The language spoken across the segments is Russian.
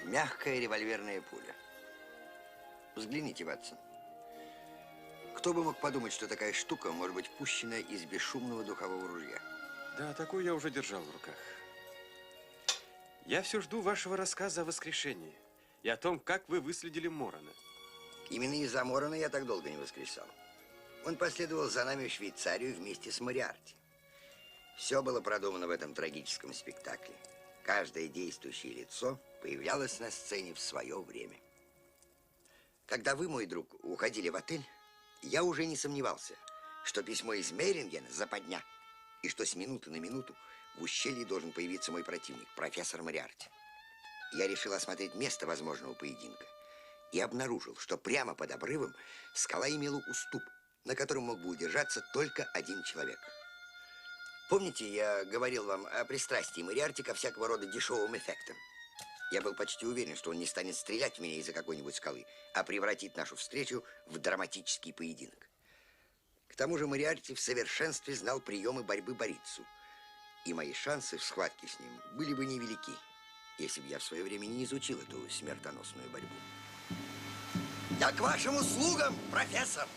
Мягкая револьверная пуля. Взгляните, Ватсон. Кто бы мог подумать, что такая штука может быть пущена из бесшумного духового ружья? Да, такую я уже держал в руках. Я все жду вашего рассказа о воскрешении и о том, как вы выследили Морона. Именно из-за Морона я так долго не воскресал. Он последовал за нами в Швейцарию вместе с Мориарти. Все было продумано в этом трагическом спектакле. Каждое действующее лицо появлялось на сцене в свое время. Когда вы, мой друг, уходили в отель, я уже не сомневался, что письмо из Мейрингена западня, и что с минуты на минуту в ущелье должен появиться мой противник, профессор Мориарти. Я решил осмотреть место возможного поединка и обнаружил, что прямо под обрывом скала имела уступ, на котором мог бы удержаться только один человек. Помните, я говорил вам о пристрастии Мориарти ко всякого рода дешевым эффектам? Я был почти уверен, что он не станет стрелять в меня из-за какой-нибудь скалы, а превратит нашу встречу в драматический поединок. К тому же Мориарти в совершенстве знал приемы борьбы Борицу, и мои шансы в схватке с ним были бы невелики, если бы я в свое время не изучил эту смертоносную борьбу. Я к вашим услугам, профессор!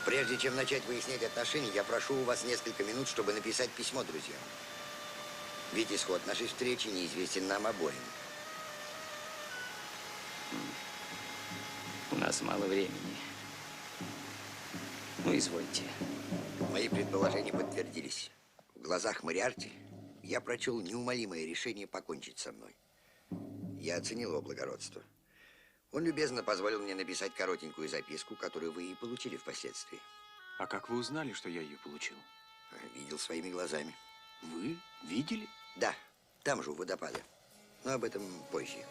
Прежде чем начать выяснять отношения, я прошу у вас несколько минут, чтобы написать письмо друзьям. Ведь исход нашей встречи неизвестен нам обоим. У нас мало времени. Ну, извольте. Мои предположения подтвердились. В глазах Мориарти я прочел неумолимое решение покончить со мной. Я оценил его благородство. Он любезно позволил мне написать коротенькую записку, которую вы и получили впоследствии. А как вы узнали, что я ее получил? Видел своими глазами. Вы видели? Да, там же, у водопада. Но об этом позже.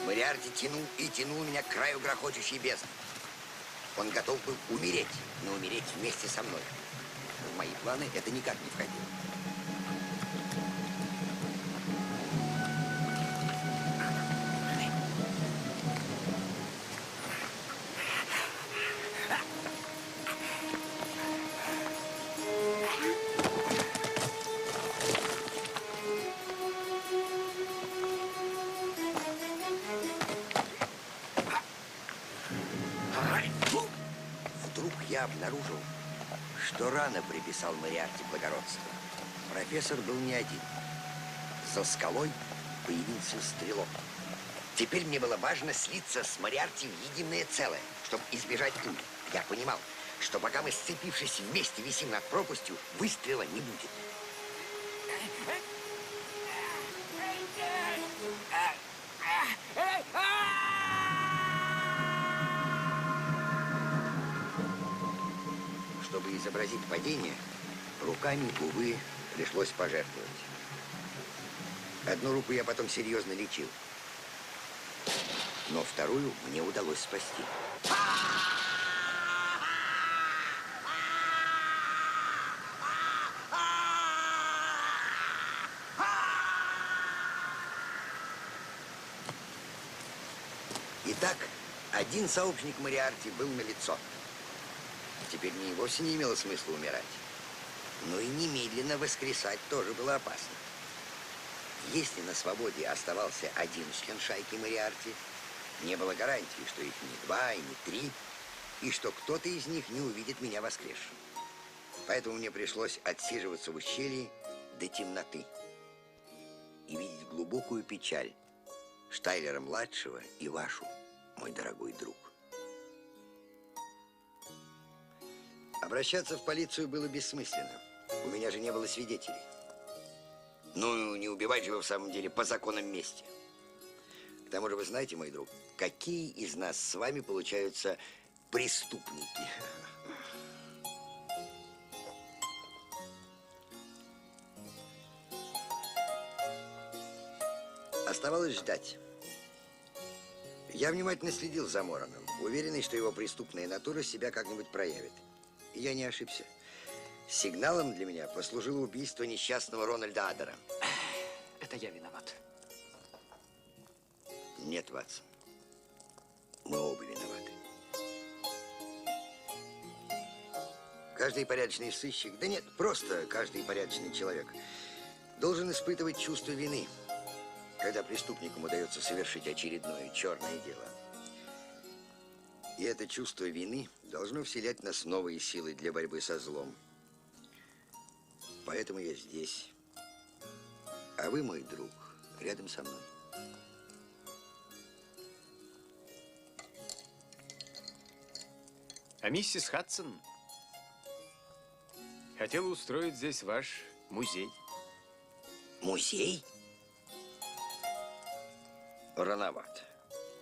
Мориарти тянул и тянул меня к краю грохочущей бездны. Он готов был умереть, но умереть вместе со мной. В мои планы это никак не входило. Я обнаружил, что рано приписал Мориарти благородство. Профессор был не один. За скалой появился стрелок. Теперь мне было важно слиться с Мориарти в единое целое, чтобы избежать пуль. Я понимал, что пока мы, сцепившись вместе, висим над пропастью, выстрела не будет. Чтобы изобразить падение, руками, увы, пришлось пожертвовать. Одну руку я потом серьезно лечил, но вторую мне удалось спасти. Итак, один сообщник Мориарти был налицо. Теперь мне вовсе не имело смысла умирать. Но и немедленно воскресать тоже было опасно. Если на свободе оставался один член шайки Мориарти, не было гарантии, что их не два и не три, и что кто-то из них не увидит меня воскресшим. Поэтому мне пришлось отсиживаться в ущелье до темноты и видеть глубокую печаль Штайлера-младшего и вашу, мой дорогой друг. Обращаться в полицию было бессмысленно. У меня же не было свидетелей. Ну, не убивать же вы в самом деле по законам мести. К тому же вы знаете, мой друг, какие из нас с вами получаются преступники. Оставалось ждать. Я внимательно следил за Мороном, уверенный, что его преступная натура себя как-нибудь проявит. И я не ошибся. Сигналом для меня послужило убийство несчастного Рональда Адера. Это я виноват. Нет, Ватсон. Мы оба виноваты. Каждый порядочный сыщик, да нет, просто каждый порядочный человек должен испытывать чувство вины, когда преступникам удается совершить очередное черное дело. И это чувство вины должно вселять в нас новые силы для борьбы со злом. Поэтому я здесь. А вы, мой друг, рядом со мной. А миссис Хадсон хотела устроить здесь ваш музей. Музей? Рановато.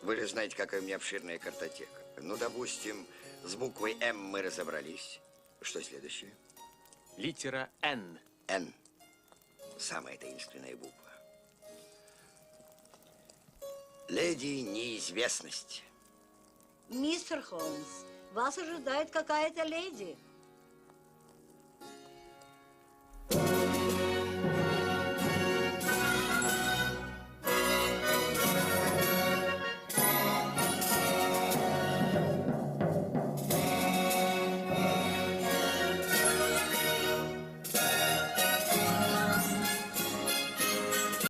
Вы же знаете, какая у меня обширная картотека. Ну, допустим, с буквой «М» мы разобрались. Что следующее? Литера «Н». «Н». Самая таинственная буква. Леди Неизвестность. Мистер Холмс, вас ожидает какая-то леди.